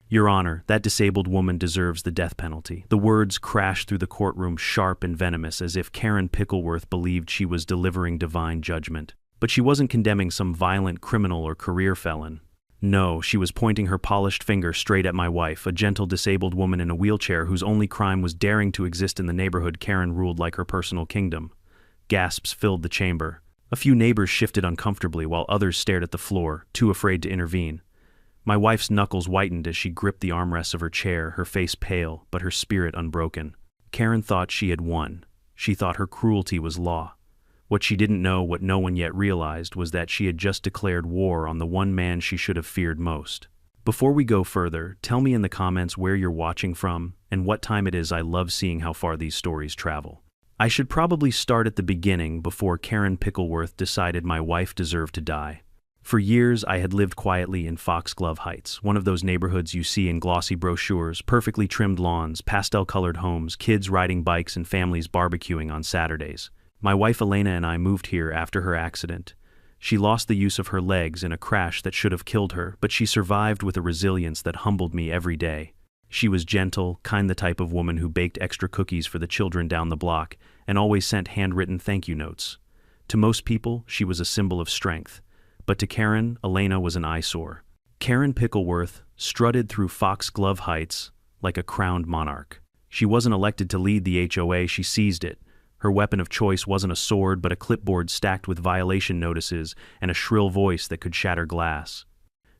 Your Honor, that disabled woman deserves the death penalty. The words crashed through the courtroom, sharp and venomous, as if Karen Pickleworth believed she was delivering divine judgment. But she wasn't condemning some violent criminal or career felon. No, she was pointing her polished finger straight at my wife, a gentle disabled woman in a wheelchair whose only crime was daring to exist in the neighborhood Karen ruled like her personal kingdom. Gasps filled the chamber. A few neighbors shifted uncomfortably while others stared at the floor, too afraid to intervene. My wife's knuckles whitened as she gripped the armrests of her chair, her face pale, but her spirit unbroken. Karen thought she had won. She thought her cruelty was law. What she didn't know, what no one yet realized, was that she had just declared war on the one man she should have feared most. Before we go further, tell me in the comments where you're watching from and what time it is. I love seeing how far these stories travel. I should probably start at the beginning, before Karen Pickleworth decided my wife deserved to die. For years, I had lived quietly in Foxglove Heights, one of those neighborhoods you see in glossy brochures, perfectly trimmed lawns, pastel-colored homes, kids riding bikes, and families barbecuing on Saturdays. My wife Elena and I moved here after her accident. She lost the use of her legs in a crash that should have killed her, but she survived with a resilience that humbled me every day. She was gentle, kind, the type of woman who baked extra cookies for the children down the block and always sent handwritten thank you notes. To most people, she was a symbol of strength. But to Karen, Elena was an eyesore. Karen Pickleworth strutted through Foxglove Heights like a crowned monarch. She wasn't elected to lead the HOA, she seized it. Her weapon of choice wasn't a sword, but a clipboard stacked with violation notices and a shrill voice that could shatter glass.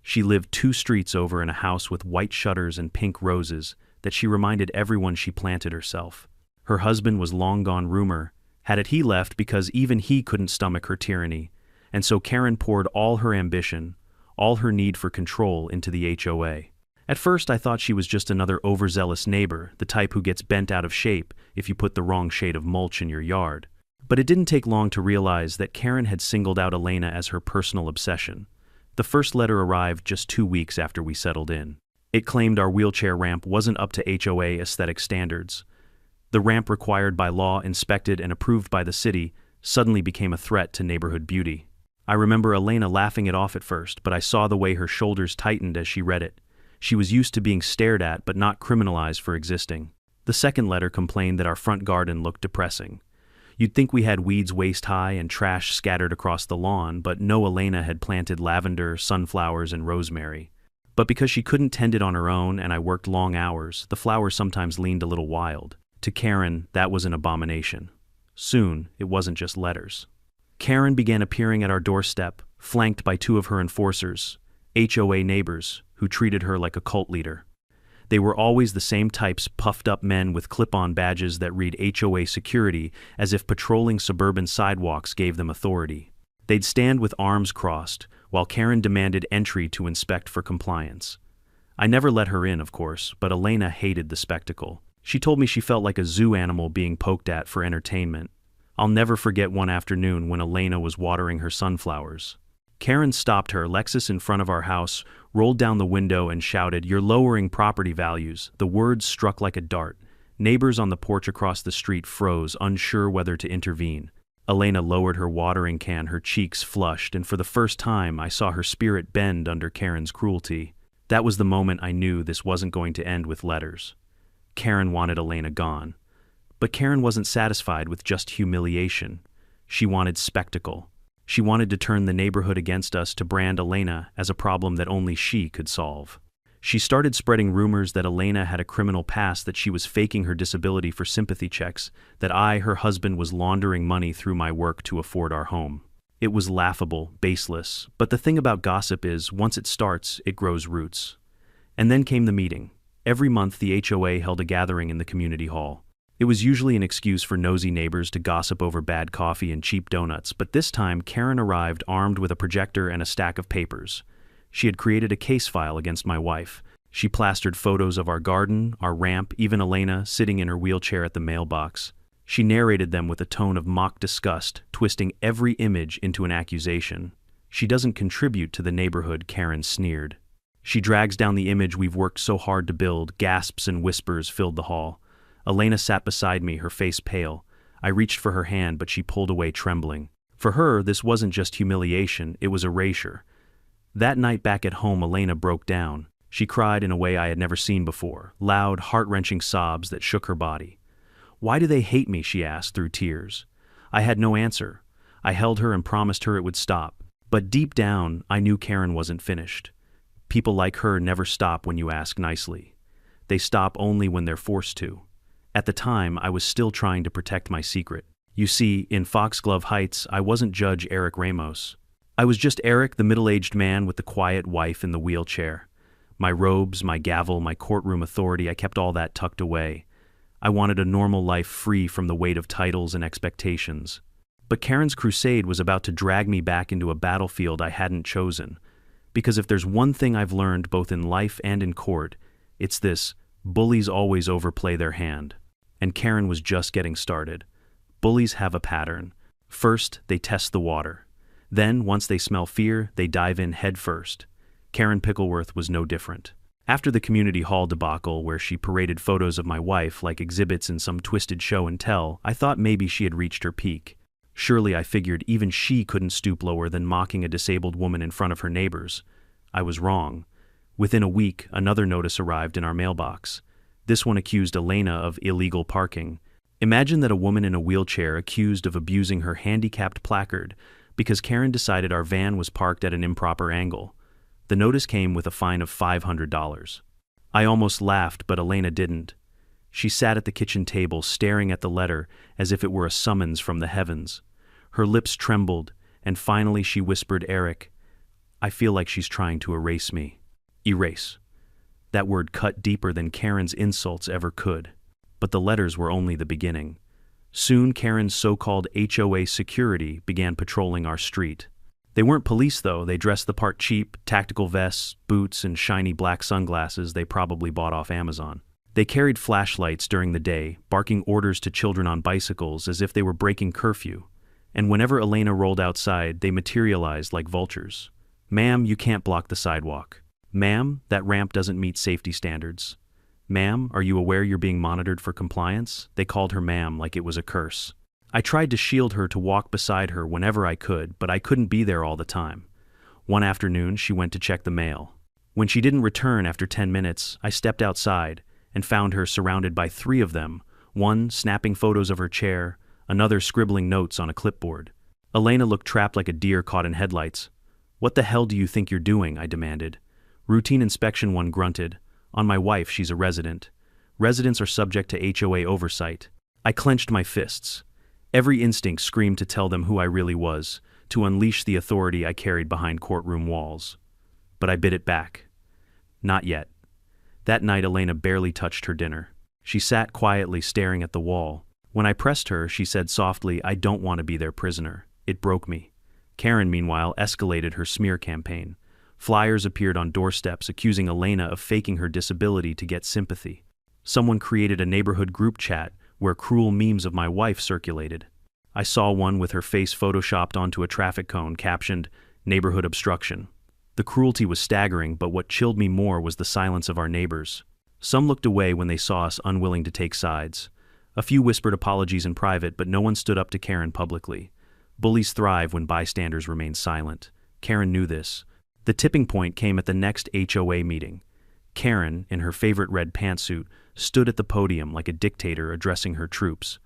She lived 2 streets over in a house with white shutters and pink roses that she reminded everyone she planted herself. Her husband was long gone, rumor had it he left because even he couldn't stomach her tyranny. And so Karen poured all her ambition, all her need for control into the HOA. At first I thought she was just another overzealous neighbor, the type who gets bent out of shape if you put the wrong shade of mulch in your yard. But it didn't take long to realize that Karen had singled out Elena as her personal obsession. The first letter arrived just 2 weeks after we settled in. It claimed our wheelchair ramp wasn't up to HOA aesthetic standards. The ramp, required by law, inspected and approved by the city, suddenly became a threat to neighborhood beauty. I remember Elena laughing it off at first, but I saw the way her shoulders tightened as she read it. She was used to being stared at but not criminalized for existing. The second letter complained that our front garden looked depressing. You'd think we had weeds waist-high and trash scattered across the lawn, but no, Elena had planted lavender, sunflowers, and rosemary. But because she couldn't tend it on her own and I worked long hours, the flowers sometimes leaned a little wild. To Karen, that was an abomination. Soon, it wasn't just letters. Karen began appearing at our doorstep, flanked by 2 of her enforcers, HOA neighbors, who treated her like a cult leader. They were always the same types, puffed-up men with clip-on badges that read HOA security, as if patrolling suburban sidewalks gave them authority. They'd stand with arms crossed, while Karen demanded entry to inspect for compliance. I never let her in, of course, but Elena hated the spectacle. She told me she felt like a zoo animal being poked at for entertainment. I'll never forget one afternoon when Elena was watering her sunflowers. Karen stopped her Lexus in front of our house, rolled down the window and shouted, "You're lowering property values." The words struck like a dart. Neighbors on the porch across the street froze, unsure whether to intervene. Elena lowered her watering can, her cheeks flushed, and for the first time I saw her spirit bend under Karen's cruelty. That was the moment I knew this wasn't going to end with letters. Karen wanted Elena gone. But Karen wasn't satisfied with just humiliation. She wanted spectacle. She wanted to turn the neighborhood against us, to brand Elena as a problem that only she could solve. She started spreading rumors that Elena had a criminal past, that she was faking her disability for sympathy checks, that I, her husband, was laundering money through my work to afford our home. It was laughable, baseless, but the thing about gossip is, once it starts, it grows roots. And then came the meeting. Every month the HOA held a gathering in the community hall. It was usually an excuse for nosy neighbors to gossip over bad coffee and cheap donuts, but this time Karen arrived armed with a projector and a stack of papers. She had created a case file against my wife. She plastered photos of our garden, our ramp, even Elena sitting in her wheelchair at the mailbox. She narrated them with a tone of mock disgust, twisting every image into an accusation. "She doesn't contribute to the neighborhood," Karen sneered. "She drags down the image we've worked so hard to build." Gasps and whispers filled the hall. Elena sat beside me, her face pale. I reached for her hand, but she pulled away trembling. For her, this wasn't just humiliation, it was erasure. That night back at home, Elena broke down. She cried in a way I had never seen before, loud, heart-wrenching sobs that shook her body. "Why do they hate me?" she asked through tears. I had no answer. I held her and promised her it would stop. But deep down, I knew Karen wasn't finished. People like her never stop when you ask nicely. They stop only when they're forced to. At the time, I was still trying to protect my secret. You see, in Foxglove Heights, I wasn't Judge Eric Ramos. I was just Eric, the middle-aged man with the quiet wife in the wheelchair. My robes, my gavel, my courtroom authority, I kept all that tucked away. I wanted a normal life free from the weight of titles and expectations. But Karen's crusade was about to drag me back into a battlefield I hadn't chosen. Because if there's one thing I've learned both in life and in court, it's this: bullies always overplay their hand. And Karen was just getting started. Bullies have a pattern. First, they test the water. Then, once they smell fear, they dive in head first. Karen Pickleworth was no different. After the community hall debacle, where she paraded photos of my wife like exhibits in some twisted show and tell, I thought maybe she had reached her peak. Surely, I figured, even she couldn't stoop lower than mocking a disabled woman in front of her neighbors. I was wrong. Within a week, another notice arrived in our mailbox. This one accused Elena of illegal parking. Imagine that: a woman in a wheelchair accused of abusing her handicapped placard because Karen decided our van was parked at an improper angle. The notice came with a fine of $500. I almost laughed, but Elena didn't. She sat at the kitchen table staring at the letter as if it were a summons from the heavens. Her lips trembled, and finally she whispered, "Eric, I feel like she's trying to erase me." Erase. That word cut deeper than Karen's insults ever could. But the letters were only the beginning. Soon Karen's so-called HOA security began patrolling our street. They weren't police, though. They dressed the part: cheap, tactical vests, boots, and shiny black sunglasses they probably bought off Amazon. They carried flashlights during the day, barking orders to children on bicycles as if they were breaking curfew. And whenever Elena rolled outside, they materialized like vultures. "Ma'am, you can't block the sidewalk." "Ma'am, that ramp doesn't meet safety standards." "Ma'am, are you aware you're being monitored for compliance?" They called her ma'am like it was a curse. I tried to shield her, to walk beside her whenever I could, but I couldn't be there all the time. One afternoon, she went to check the mail. When she didn't return after 10 minutes, I stepped outside and found her surrounded by 3 of them, one snapping photos of her chair, another scribbling notes on a clipboard. Elena looked trapped like a deer caught in headlights. "What the hell do you think you're doing?" I demanded. "Routine inspection," one grunted. "On my wife, she's a resident. Residents are subject to HOA oversight." I clenched my fists. Every instinct screamed to tell them who I really was, to unleash the authority I carried behind courtroom walls. But I bit it back. Not yet. That night, Elena barely touched her dinner. She sat quietly staring at the wall. When I pressed her, she said softly, "I don't want to be their prisoner." It broke me. Karen, meanwhile, escalated her smear campaign. Flyers appeared on doorsteps accusing Elena of faking her disability to get sympathy. Someone created a neighborhood group chat where cruel memes of my wife circulated. I saw one with her face photoshopped onto a traffic cone captioned, "Neighborhood obstruction." The cruelty was staggering, but what chilled me more was the silence of our neighbors. Some looked away when they saw us, unwilling to take sides. A few whispered apologies in private, but no one stood up to Karen publicly. Bullies thrive when bystanders remain silent. Karen knew this. The tipping point came at the next HOA meeting. Karen, in her favorite red pantsuit, stood at the podium like a dictator addressing her troops.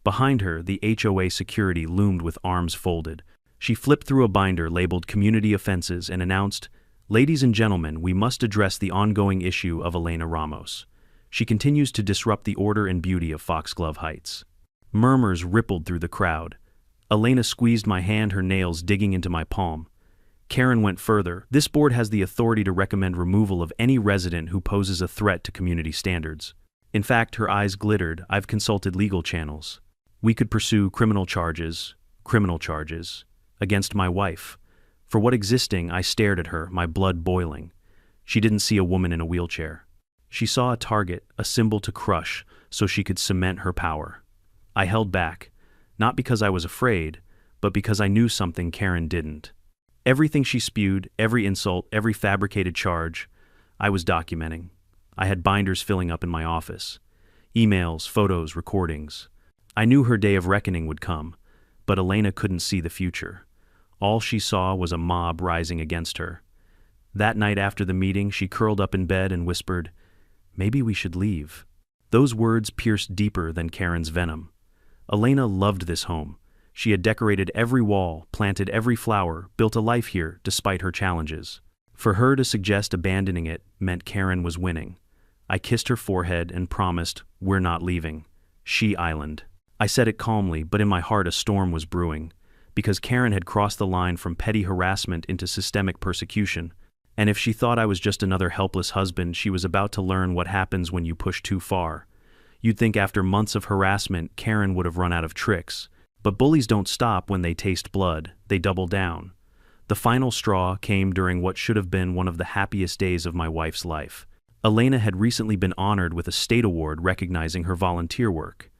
Behind her, the HOA security loomed with arms folded. She flipped through a binder labeled "Community Offenses" and announced, "Ladies and gentlemen, we must address the ongoing issue of Elena Ramos. She continues to disrupt the order and beauty of Foxglove Heights." Murmurs rippled through the crowd. Elena squeezed my hand, her nails digging into my palm. Karen went further. "This board has the authority to recommend removal of any resident who poses a threat to community standards." In fact, her eyes glittered. "I've consulted legal channels. We could pursue criminal charges, against my wife." For what existing, I stared at her, my blood boiling. She didn't see a woman in a wheelchair. She saw a target, a symbol to crush, so she could cement her power. I held back, not because I was afraid, but because I knew something Karen didn't. Everything she spewed, every insult, every fabricated charge, I was documenting. I had binders filling up in my office. Emails, photos, recordings. I knew her day of reckoning would come, but Elena couldn't see the future. All she saw was a mob rising against her. That night after the meeting, she curled up in bed and whispered, "Maybe we should leave." Those words pierced deeper than Karen's venom. Elena loved this home. She had decorated every wall, planted every flower, built a life here despite her challenges. For her to suggest abandoning it meant Karen was winning. I kissed her forehead and promised, "We're not leaving. She Island." I said it calmly, but in my heart a storm was brewing, because Karen had crossed the line from petty harassment into systemic persecution. And if she thought I was just another helpless husband, she was about to learn what happens when you push too far. You'd think after months of harassment, Karen would have run out of tricks. But bullies don't stop when they taste blood, they double down. The final straw came during what should have been one of the happiest days of my wife's life. Elena had recently been honored with a state award recognizing her volunteer work.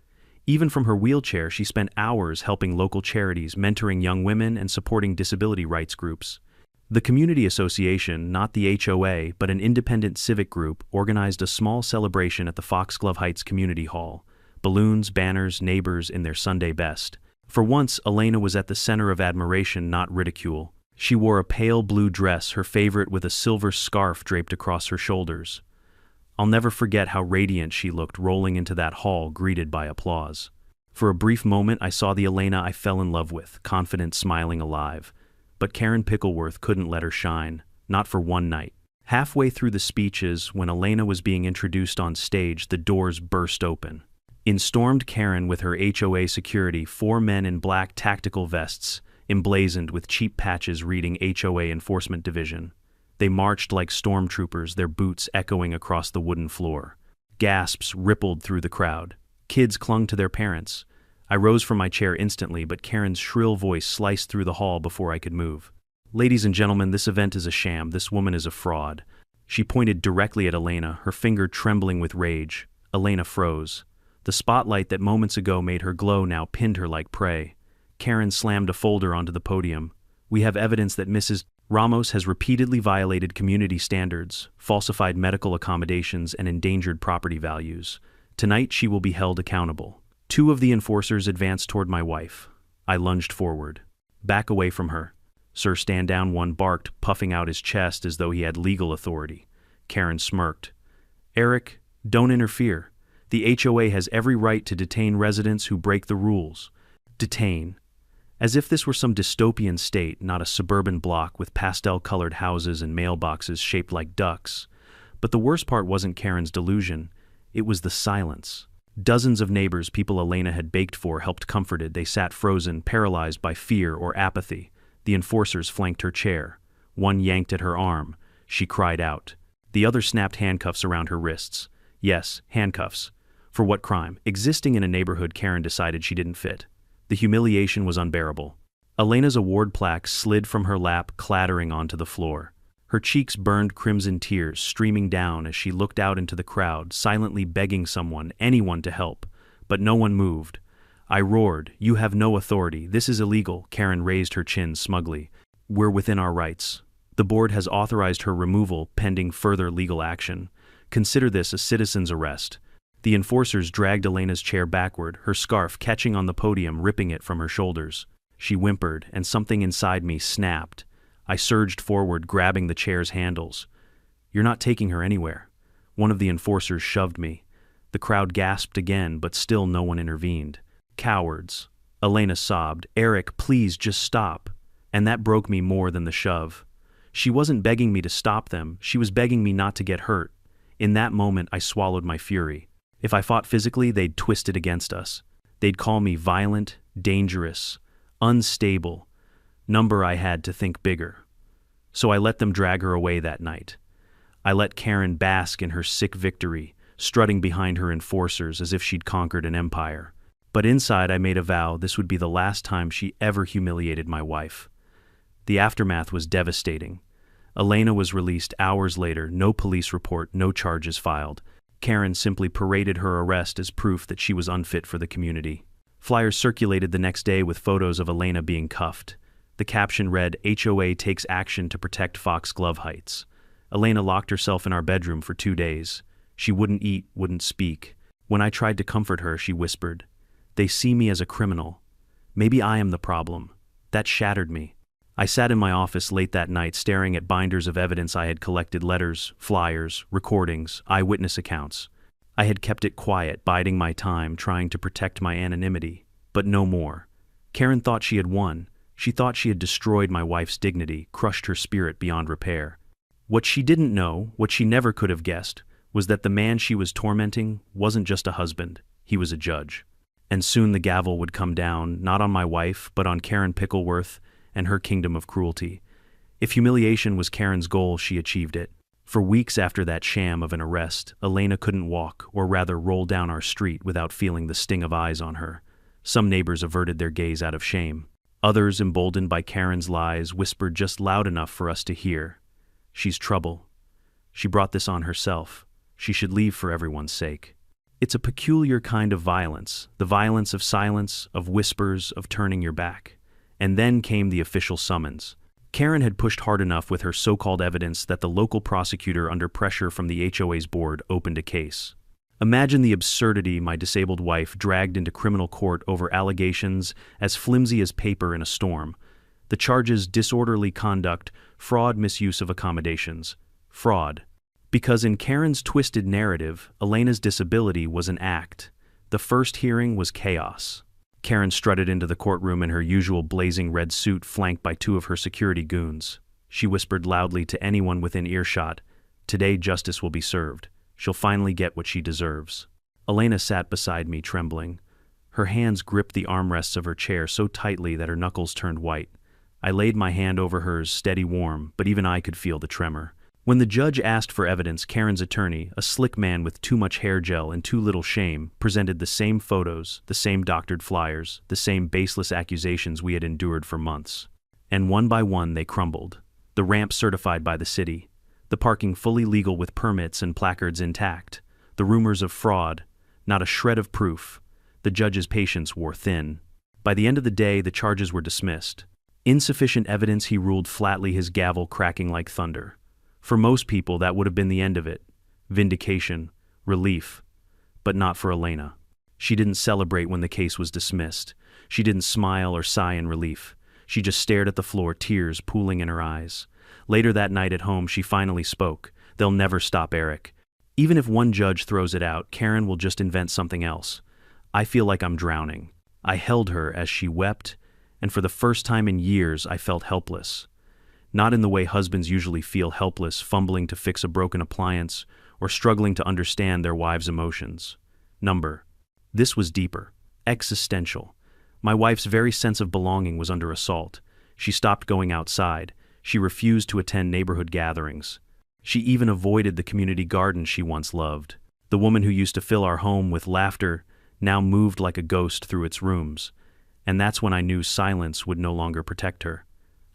Even from her wheelchair, she spent hours helping local charities, mentoring young women, and supporting disability rights groups. The community association, not the HOA, but an independent civic group, organized a small celebration at the Foxglove Heights Community Hall. Balloons, banners, neighbors in their Sunday best. For once, Elena was at the center of admiration, not ridicule. She wore a pale blue dress, her favorite, with a silver scarf draped across her shoulders. I'll never forget how radiant she looked rolling into that hall, greeted by applause. For a brief moment, I saw the Elena I fell in love with, confident, smiling, alive. But Karen Pickleworth couldn't let her shine, not for one night. Halfway through the speeches, when Elena was being introduced on stage, the doors burst open. In stormed Karen with her HOA security, 4 men in black tactical vests, emblazoned with cheap patches reading HOA Enforcement Division. They marched like stormtroopers, their boots echoing across the wooden floor. Gasps rippled through the crowd. Kids clung to their parents. I rose from my chair instantly, but Karen's shrill voice sliced through the hall before I could move. "Ladies and gentlemen, this event is a sham. This woman is a fraud." She pointed directly at Elena, her finger trembling with rage. Elena froze. The spotlight that moments ago made her glow now pinned her like prey. Karen slammed a folder onto the podium. "We have evidence that Mrs. Ramos has repeatedly violated community standards, falsified medical accommodations, and endangered property values. Tonight she will be held accountable." 2 of the enforcers advanced toward my wife. I lunged forward. "Back away from her." "Sir, stand down," one barked, puffing out his chest as though he had legal authority. Karen smirked. "Eric, don't interfere. The HOA has every right to detain residents who break the rules." Detain. As if this were some dystopian state, not a suburban block with pastel-colored houses and mailboxes shaped like ducks. But the worst part wasn't Karen's delusion. It was the silence. Dozens of neighbors people Elena had baked for helped comforted. They sat frozen, paralyzed by fear or apathy. The enforcers flanked her chair. One yanked at her arm. She cried out. The other snapped handcuffs around her wrists. Yes, handcuffs. For what crime? Existing in a neighborhood Karen decided she didn't fit. The humiliation was unbearable. Elena's award plaque slid from her lap, clattering onto the floor. Her cheeks burned crimson, tears streaming down as she looked out into the crowd, silently begging someone, anyone, to help. But no one moved. I roared, "You have no authority. This is illegal." Karen raised her chin smugly. "We're within our rights. The board has authorized her removal pending further legal action. Consider this a citizen's arrest." The enforcers dragged Elena's chair backward, her scarf catching on the podium, ripping it from her shoulders. She whimpered, and something inside me snapped. I surged forward, grabbing the chair's handles. "You're not taking her anywhere." One of the enforcers shoved me. The crowd gasped again, but still no one intervened. "Cowards." Elena sobbed. "Eric, please just stop." And that broke me more than the shove. She wasn't begging me to stop them, she was begging me not to get hurt. In that moment, I swallowed my fury. If I fought physically, they'd twist it against us. They'd call me violent, dangerous, unstable. Number I had to think bigger. So I let them drag her away that night. I let Karen bask in her sick victory, strutting behind her enforcers as if she'd conquered an empire. But inside I made a vow this would be the last time she ever humiliated my wife. The aftermath was devastating. Elena was released hours later, no police report, no charges filed. Karen simply paraded her arrest as proof that she was unfit for the community. Flyers circulated the next day with photos of Elena being cuffed. The caption read, "HOA takes action to protect Foxglove Heights." Elena locked herself in our bedroom for 2 days. She wouldn't eat, wouldn't speak. When I tried to comfort her, she whispered, "They see me as a criminal. Maybe I am the problem." That shattered me. I sat in my office late that night staring at binders of evidence I had collected: letters, flyers, recordings, eyewitness accounts. I had kept it quiet, biding my time, trying to protect my anonymity. But no more. Karen thought she had won. She thought she had destroyed my wife's dignity, crushed her spirit beyond repair. What she didn't know, what she never could have guessed, was that the man she was tormenting wasn't just a husband, he was a judge. And soon the gavel would come down, not on my wife, but on Karen Pickleworth and her kingdom of cruelty. If humiliation was Karen's goal, she achieved it. For weeks after that sham of an arrest, Elena couldn't walk, or rather roll down our street, without feeling the sting of eyes on her. Some neighbors averted their gaze out of shame. Others, emboldened by Karen's lies, whispered just loud enough for us to hear. She's trouble. She brought this on herself. She should leave for everyone's sake. It's a peculiar kind of violence, the violence of silence, of whispers, of turning your back. And then came the official summons. Karen had pushed hard enough with her so-called evidence that the local prosecutor, under pressure from the HOA's board, opened a case. Imagine the absurdity: my disabled wife dragged into criminal court over allegations as flimsy as paper in a storm. The charges: disorderly conduct, fraud, misuse of accommodations. Fraud. Because in Karen's twisted narrative, Elena's disability was an act. The first hearing was chaos. Karen strutted into the courtroom in her usual blazing red suit, flanked by 2 of her security goons. She whispered loudly to anyone within earshot, "Today justice will be served. She'll finally get what she deserves." Elena sat beside me, trembling. Her hands gripped the armrests of her chair so tightly that her knuckles turned white. I laid my hand over hers, steady, warm, but even I could feel the tremor. When the judge asked for evidence, Karen's attorney, a slick man with too much hair gel and too little shame, presented the same photos, the same doctored flyers, the same baseless accusations we had endured for months. And one by one they crumbled. The ramp certified by the city, the parking fully legal with permits and placards intact, the rumors of fraud, not a shred of proof. The judge's patience wore thin. By the end of the day, the charges were dismissed. Insufficient evidence, he ruled flatly, his gavel cracking like thunder. For most people, that would have been the end of it. Vindication, relief. But not for Elena. She didn't celebrate when the case was dismissed. She didn't smile or sigh in relief. She just stared at the floor, tears pooling in her eyes. Later that night at home, she finally spoke. "They'll never stop Eric. Even if one judge throws it out, Karen will just invent something else. I feel like I'm drowning." I held her as she wept, and for the first time in years, I felt helpless. Not in the way husbands usually feel, helpless, fumbling to fix a broken appliance or struggling to understand their wives' emotions. This was deeper, existential. My wife's very sense of belonging was under assault. She stopped going outside. She refused to attend neighborhood gatherings. She even avoided the community garden she once loved. The woman who used to fill our home with laughter now moved like a ghost through its rooms. And that's when I knew silence would no longer protect her.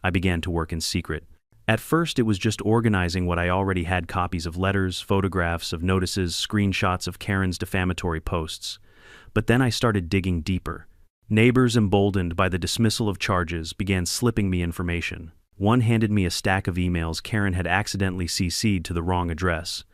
I began to work in secret. At first, it was just organizing what I already had: copies of letters, photographs of notices, screenshots of Karen's defamatory posts. But then I started digging deeper. Neighbors, emboldened by the dismissal of charges, began slipping me information. One handed me a stack of emails Karen had accidentally CC'd to the wrong address.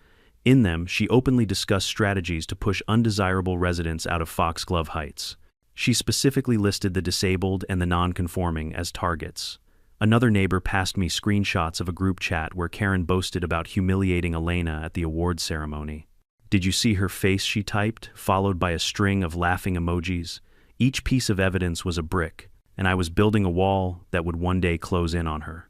In them, she openly discussed strategies to push undesirable residents out of Foxglove Heights. She specifically listed the disabled and the non-conforming as targets. Another neighbor passed me screenshots of a group chat where Karen boasted about humiliating Elena at the awards ceremony. "Did you see her face?" she typed, followed by a string of laughing emojis. Each piece of evidence was a brick, and I was building a wall that would one day close in on her.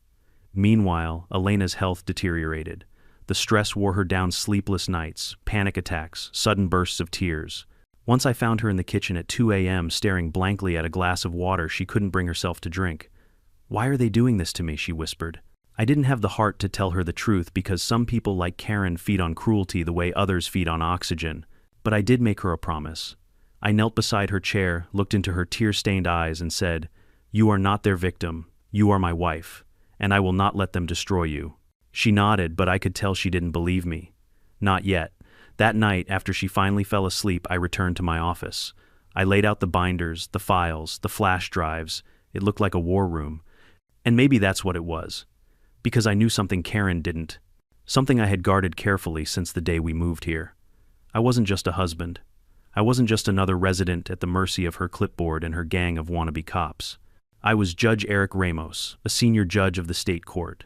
Meanwhile, Elena's health deteriorated. The stress wore her down: sleepless nights, panic attacks, sudden bursts of tears. Once I found her in the kitchen at 2 a.m. staring blankly at a glass of water she couldn't bring herself to drink. "Why are they doing this to me?" she whispered. I didn't have the heart to tell her the truth, because some people like Karen feed on cruelty the way others feed on oxygen. But I did make her a promise. I knelt beside her chair, looked into her tear-stained eyes, and said, "You are not their victim. You are my wife, and I will not let them destroy you." She nodded, but I could tell she didn't believe me. Not yet. That night, after she finally fell asleep, I returned to my office. I laid out the binders, the files, the flash drives. It looked like a war room. And maybe that's what it was. Because I knew something Karen didn't. Something I had guarded carefully since the day we moved here. I wasn't just a husband. I wasn't just another resident at the mercy of her clipboard and her gang of wannabe cops. I was Judge Eric Ramos, a senior judge of the state court.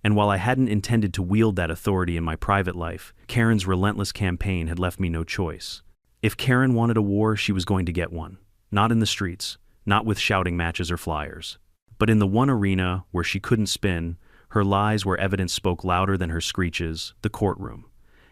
And while I hadn't intended to wield that authority in my private life, Karen's relentless campaign had left me no choice. If Karen wanted a war, she was going to get one. Not in the streets, not with shouting matches or flyers, but in the one arena where she couldn't spin, her lies where evidence spoke louder than her screeches, the courtroom.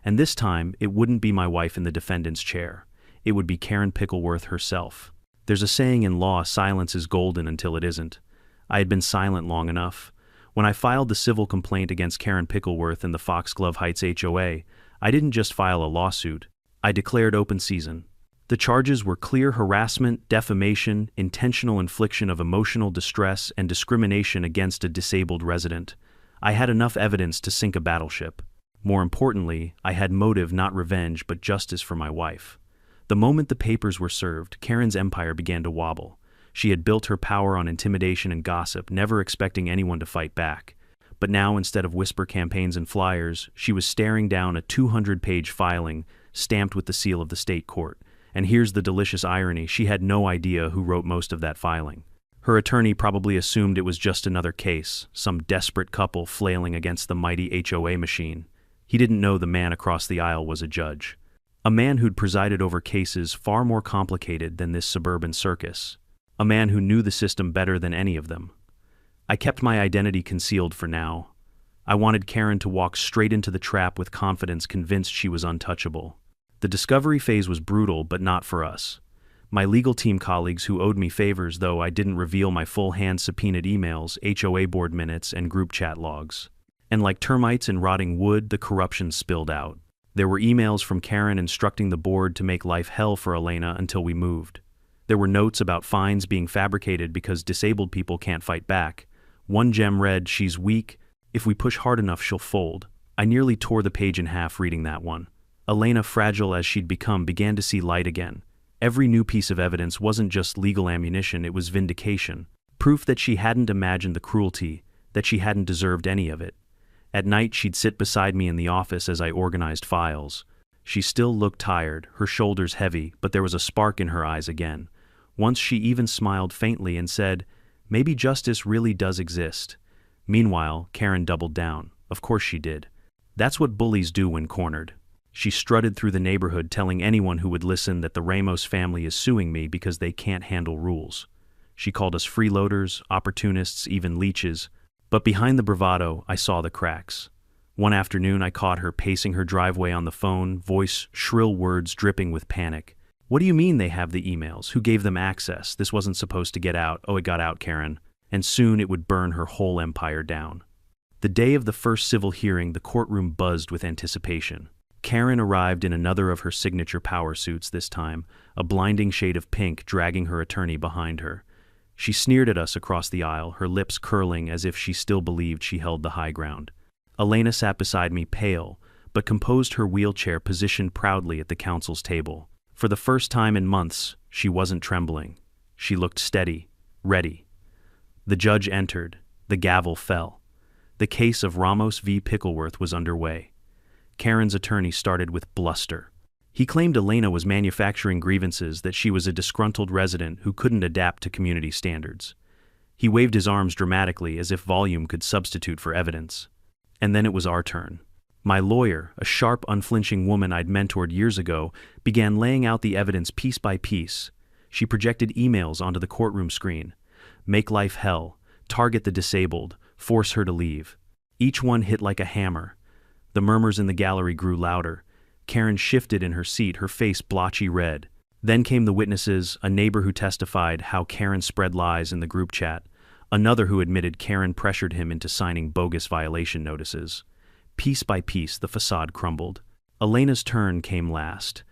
And this time, it wouldn't be my wife in the defendant's chair. It would be Karen Pickleworth herself. There's a saying in law, silence is golden until it isn't. I had been silent long enough. When I filed the civil complaint against Karen Pickleworth in the Foxglove Heights HOA, I didn't just file a lawsuit. I declared open season. The charges were clear harassment, defamation, intentional infliction of emotional distress, and discrimination against a disabled resident. I had enough evidence to sink a battleship. More importantly, I had motive, not revenge, but justice for my wife. The moment the papers were served, Karen's empire began to wobble. She had built her power on intimidation and gossip, never expecting anyone to fight back. But now, instead of whisper campaigns and flyers, she was staring down a 200-page filing stamped with the seal of the state court. And here's the delicious irony, she had no idea who wrote most of that filing. Her attorney probably assumed it was just another case, some desperate couple flailing against the mighty HOA machine. He didn't know the man across the aisle was a judge. A man who'd presided over cases far more complicated than this suburban circus. A man who knew the system better than any of them. I kept my identity concealed for now. I wanted Karen to walk straight into the trap with confidence, convinced she was untouchable. The discovery phase was brutal, but not for us. My legal team colleagues who owed me favors, though I didn't reveal my full hand-subpoenaed emails, HOA board minutes, and group chat logs. And like termites in rotting wood, the corruption spilled out. There were emails from Karen instructing the board to make life hell for Elena until we moved. There were notes about fines being fabricated because disabled people can't fight back. One gem read, "She's weak. If we push hard enough, she'll fold." I nearly tore the page in half reading that one. Elena, fragile as she'd become, began to see light again. Every new piece of evidence wasn't just legal ammunition, it was vindication. Proof that she hadn't imagined the cruelty, that she hadn't deserved any of it. At night, she'd sit beside me in the office as I organized files. She still looked tired, her shoulders heavy, but there was a spark in her eyes again. Once she even smiled faintly and said, "Maybe justice really does exist." Meanwhile, Karen doubled down. Of course she did. That's what bullies do when cornered. She strutted through the neighborhood telling anyone who would listen that the Ramos family is suing me because they can't handle rules. She called us freeloaders, opportunists, even leeches. But behind the bravado, I saw the cracks. One afternoon, I caught her pacing her driveway on the phone, voice, shrill words dripping with panic. "What do you mean they have the emails? Who gave them access? This wasn't supposed to get out." "Oh, it got out, Karen." And soon it would burn her whole empire down. The day of the first civil hearing, the courtroom buzzed with anticipation. Karen arrived in another of her signature power suits this time, a blinding shade of pink dragging her attorney behind her. She sneered at us across the aisle, her lips curling as if she still believed she held the high ground. Elena sat beside me, pale, but composed, her wheelchair positioned proudly at the counsel's table. For the first time in months, she wasn't trembling. She looked steady, ready. The judge entered. The gavel fell. The case of Ramos v. Pickleworth was underway. Karen's attorney started with bluster. He claimed Elena was manufacturing grievances, that she was a disgruntled resident who couldn't adapt to community standards. He waved his arms dramatically as if volume could substitute for evidence. And then it was our turn. My lawyer, a sharp, unflinching woman I'd mentored years ago, began laying out the evidence piece by piece. She projected emails onto the courtroom screen. Make life hell, target the disabled, force her to leave. Each one hit like a hammer. The murmurs in the gallery grew louder. Karen shifted in her seat, her face blotchy red. Then came the witnesses, a neighbor who testified how Karen spread lies in the group chat, another who admitted Karen pressured him into signing bogus violation notices. Piece by piece, the facade crumbled. Elena's turn came last.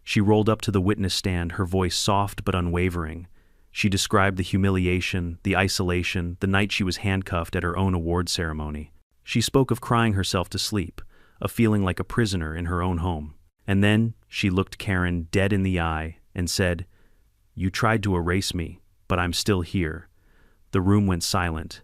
She rolled up to the witness stand, her voice soft but unwavering. She described the humiliation, the isolation, the night she was handcuffed at her own award ceremony. She spoke of crying herself to sleep, of feeling like a prisoner in her own home. And then she looked Karen dead in the eye and said, "You tried to erase me, but I'm still here." The room went silent.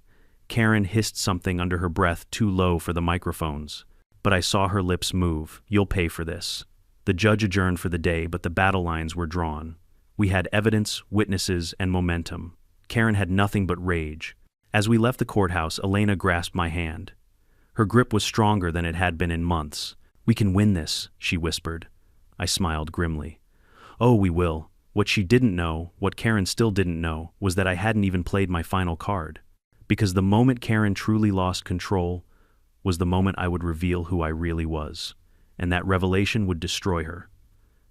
Karen hissed something under her breath, too low for the microphones. But I saw her lips move. "You'll pay for this." The judge adjourned for the day, but the battle lines were drawn. We had evidence, witnesses, and momentum. Karen had nothing but rage. As we left the courthouse, Elena grasped my hand. Her grip was stronger than it had been in months. "We can win this," she whispered. I smiled grimly. "Oh, we will." What she didn't know, what Karen still didn't know, was that I hadn't even played my final card. Because the moment Karen truly lost control was the moment I would reveal who I really was. And that revelation would destroy her.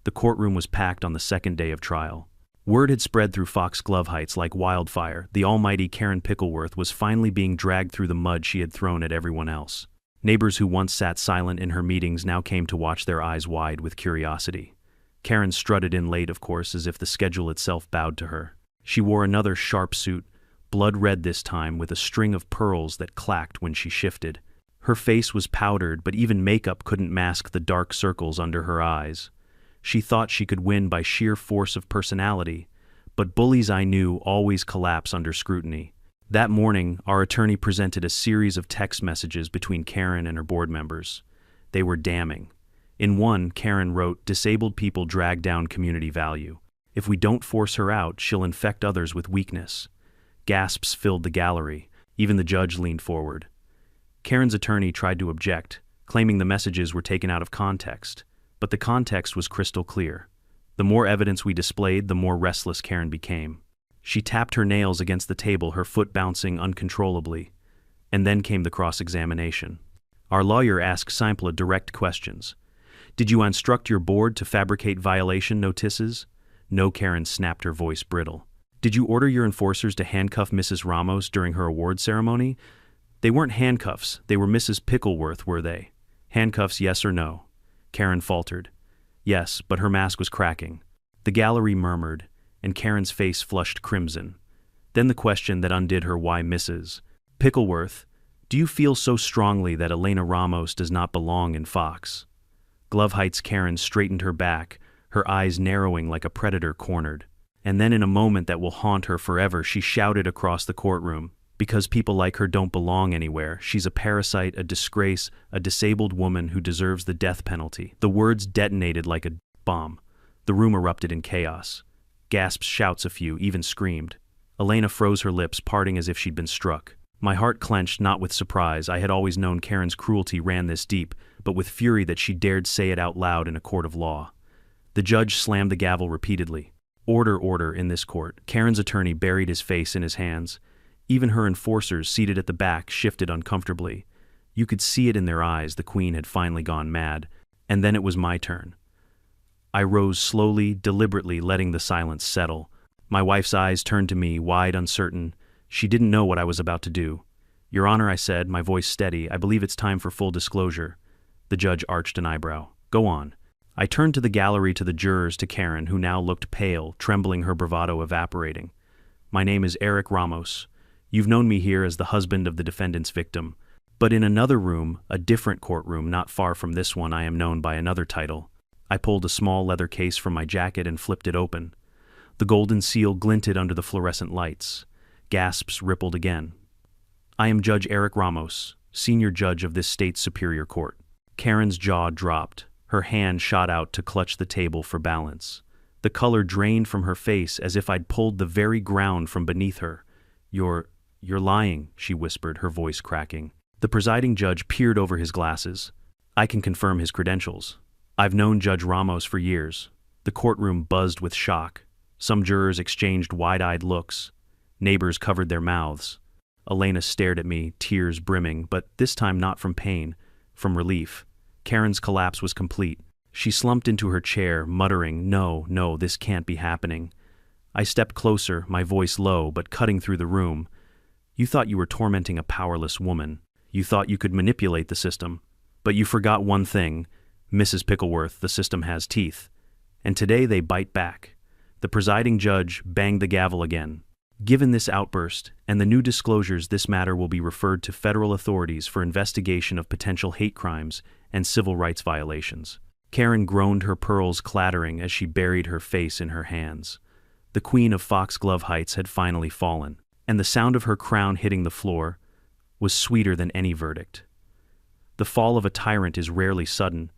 The courtroom was packed on the second day of trial. Word had spread through Foxglove Heights like wildfire. The almighty Karen Pickleworth was finally being dragged through the mud she had thrown at everyone else. Neighbors who once sat silent in her meetings now came to watch, their eyes wide with curiosity. Karen strutted in late, of course, as if the schedule itself bowed to her. She wore another sharp suit, blood red this time, with a string of pearls that clacked when she shifted. Her face was powdered, but even makeup couldn't mask the dark circles under her eyes. She thought she could win by sheer force of personality, but bullies I knew always collapse under scrutiny. That morning, our attorney presented a series of text messages between Karen and her board members. They were damning. In one, Karen wrote, "Disabled people drag down community value. If we don't force her out, she'll infect others with weakness." Gasps filled the gallery. Even the judge leaned forward. Karen's attorney tried to object, claiming the messages were taken out of context. But the context was crystal clear. The more evidence we displayed, the more restless Karen became. She tapped her nails against the table, her foot bouncing uncontrollably. And then came the cross-examination. Our lawyer asked Simple direct questions. "Did you instruct your board to fabricate violation notices?" "No," Karen snapped, her voice brittle. "Did you order your enforcers to handcuff Mrs. Ramos during her award ceremony?" "They weren't handcuffs, they were Mrs. Pickleworth, were they?" "Handcuffs, yes or no?" Karen faltered. "Yes," but her mask was cracking. The gallery murmured, and Karen's face flushed crimson. Then the question that undid her: "Why Mrs. Pickleworth? Do you feel so strongly that Elena Ramos does not belong in Fox?" Glove Heights. Karen straightened her back, her eyes narrowing like a predator cornered. And then, in a moment that will haunt her forever, she shouted across the courtroom, "Because people like her don't belong anywhere. She's a parasite, a disgrace, a disabled woman who deserves the death penalty." The words detonated like a bomb. The room erupted in chaos. Gasps, shouts, a few even screamed. Elena froze her lips, parting as if she'd been struck. My heart clenched, not with surprise. I had always known Karen's cruelty ran this deep, but with fury that she dared say it out loud in a court of law. The judge slammed the gavel repeatedly. "Order, order in this court." Karen's attorney buried his face in his hands. Even her enforcers, seated at the back, shifted uncomfortably. You could see it in their eyes. The queen had finally gone mad. And then it was my turn. I rose slowly, deliberately, letting the silence settle. My wife's eyes turned to me, wide, uncertain. She didn't know what I was about to do. "Your Honor," I said, my voice steady, "I believe it's time for full disclosure." The judge arched an eyebrow. "Go on." I turned to the gallery, to the jurors, to Karen, who now looked pale, trembling, her bravado evaporating. "My name is Eric Ramos. You've known me here as the husband of the defendant's victim. But in another room, a different courtroom not far from this one, I am known by another title." I pulled a small leather case from my jacket and flipped it open. The golden seal glinted under the fluorescent lights. Gasps rippled again. "I am Judge Eric Ramos, senior judge of this state's superior court." Karen's jaw dropped. Her hand shot out to clutch the table for balance. The color drained from her face as if I'd pulled the very ground from beneath her. You're lying," she whispered, her voice cracking. The presiding judge peered over his glasses. "I can confirm his credentials. I've known Judge Ramos for years." The courtroom buzzed with shock. Some jurors exchanged wide-eyed looks. Neighbors covered their mouths. Elena stared at me, tears brimming, but this time not from pain, from relief. Karen's collapse was complete. She slumped into her chair, muttering, "No, no, this can't be happening." I stepped closer, my voice low but cutting through the room. "You thought you were tormenting a powerless woman. You thought you could manipulate the system. But you forgot one thing. Mrs. Pickleworth, the system has teeth. And today they bite back." The presiding judge banged the gavel again. "Given this outburst and the new disclosures, this matter will be referred to federal authorities for investigation of potential hate crimes and civil rights violations." Karen groaned, her pearls clattering as she buried her face in her hands. The queen of Foxglove Heights had finally fallen, and the sound of her crown hitting the floor was sweeter than any verdict. The fall of a tyrant is rarely sudden.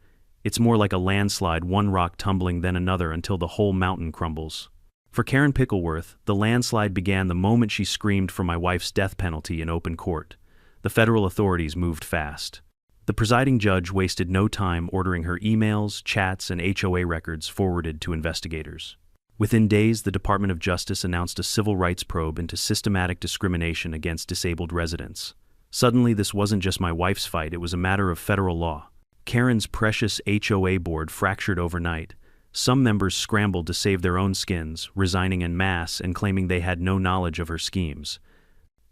It's more like a landslide, one rock tumbling then another until the whole mountain crumbles. For Karen Pickleworth, the landslide began the moment she screamed for my wife's death penalty in open court. The federal authorities moved fast. The presiding judge wasted no time ordering her emails, chats, and HOA records forwarded to investigators. Within days, the Department of Justice announced a civil rights probe into systematic discrimination against disabled residents. Suddenly, this wasn't just my wife's fight, it was a matter of federal law. Karen's precious HOA board fractured overnight. Some members scrambled to save their own skins, resigning en masse and claiming they had no knowledge of her schemes.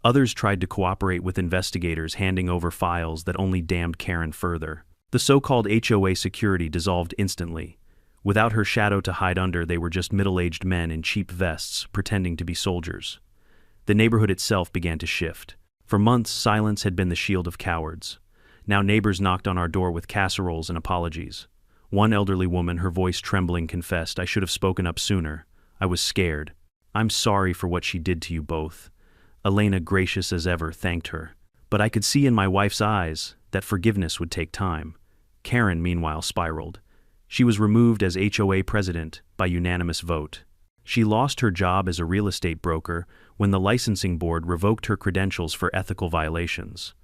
Others tried to cooperate with investigators, handing over files that only damned Karen further. The so-called HOA security dissolved instantly. Without her shadow to hide under, they were just middle-aged men in cheap vests, pretending to be soldiers. The neighborhood itself began to shift. For months, silence had been the shield of cowards. Now neighbors knocked on our door with casseroles and apologies. One elderly woman, her voice trembling, confessed, "I should have spoken up sooner. I was scared. I'm sorry for what she did to you both." Elena, gracious as ever, thanked her. But I could see in my wife's eyes that forgiveness would take time. Karen, meanwhile, spiraled. She was removed as HOA president by unanimous vote. She lost her job as a real estate broker when the licensing board revoked her credentials for ethical violations.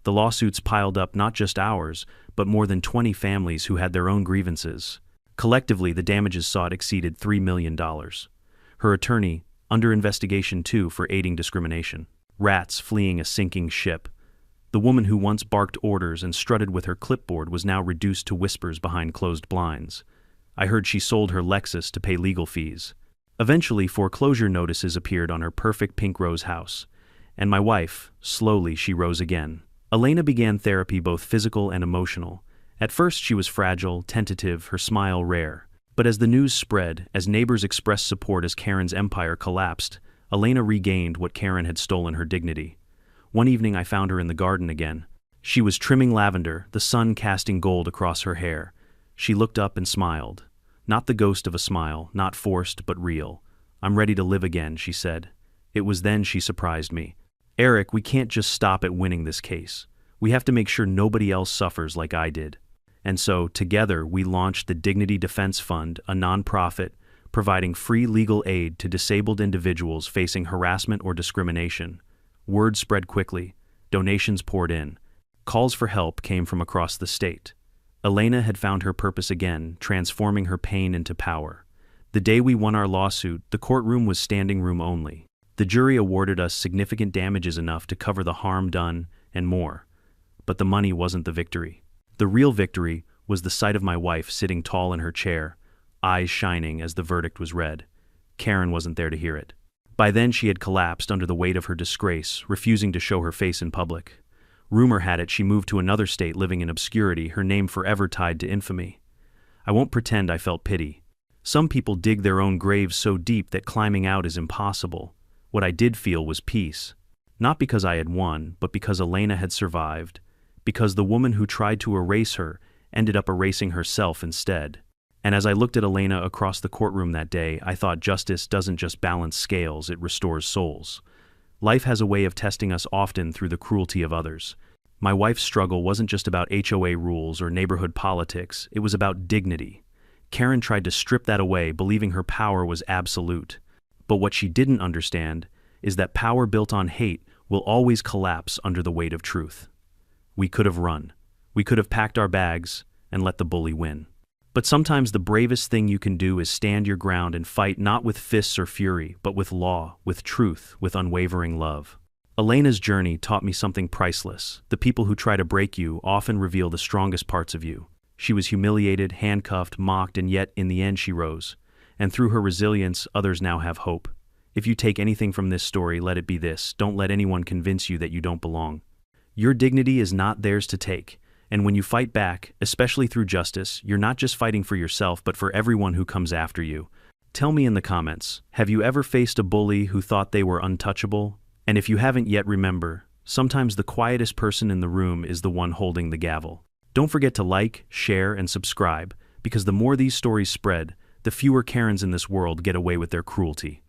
The lawsuits piled up, not just ours, but more than 20 families who had their own grievances. Collectively, the damages sought exceeded $3 million. Her attorney, under investigation too for aiding discrimination. Rats fleeing a sinking ship. The woman who once barked orders and strutted with her clipboard was now reduced to whispers behind closed blinds. I heard she sold her Lexus to pay legal fees. Eventually, foreclosure notices appeared on her perfect pink rose house. And my wife, slowly, she rose again. Elena began therapy, both physical and emotional. At first she was fragile, tentative, her smile rare. But as the news spread, as neighbors expressed support as Karen's empire collapsed, Elena regained what Karen had stolen, her dignity. One evening I found her in the garden again. She was trimming lavender, the sun casting gold across her hair. She looked up and smiled. Not the ghost of a smile, not forced but real. "I'm ready to live again," she said. It was then she surprised me. "Eric, we can't just stop at winning this case. We have to make sure nobody else suffers like I did." And so, together, we launched the Dignity Defense Fund, a nonprofit providing free legal aid to disabled individuals facing harassment or discrimination. Word spread quickly. Donations poured in. Calls for help came from across the state. Elena had found her purpose again, transforming her pain into power. The day we won our lawsuit, the courtroom was standing room only. The jury awarded us significant damages enough to cover the harm done and more. But the money wasn't the victory. The real victory was the sight of my wife sitting tall in her chair, eyes shining as the verdict was read. Karen wasn't there to hear it. By then she had collapsed under the weight of her disgrace, refusing to show her face in public. Rumor had it she moved to another state, living in obscurity, her name forever tied to infamy. I won't pretend I felt pity. Some people dig their own graves so deep that climbing out is impossible. What I did feel was peace. Not because I had won, but because Elena had survived. Because the woman who tried to erase her ended up erasing herself instead. And as I looked at Elena across the courtroom that day, I thought justice doesn't just balance scales, it restores souls. Life has a way of testing us, often through the cruelty of others. My wife's struggle wasn't just about HOA rules or neighborhood politics, it was about dignity. Karen tried to strip that away, believing her power was absolute. But what she didn't understand is that power built on hate will always collapse under the weight of truth. We could have run. We could have packed our bags and let the bully win. But sometimes the bravest thing you can do is stand your ground and fight, not with fists or fury, but with law, with truth, with unwavering love. Elena's journey taught me something priceless. The people who try to break you often reveal the strongest parts of you. She was humiliated, handcuffed, mocked, and yet in the end she rose. And through her resilience, others now have hope. If you take anything from this story, let it be this: don't let anyone convince you that you don't belong. Your dignity is not theirs to take. And when you fight back, especially through justice, you're not just fighting for yourself, but for everyone who comes after you. Tell me in the comments, have you ever faced a bully who thought they were untouchable? And if you haven't yet, remember, sometimes the quietest person in the room is the one holding the gavel. Don't forget to like, share, and subscribe, because the more these stories spread, the fewer Karens in this world get away with their cruelty.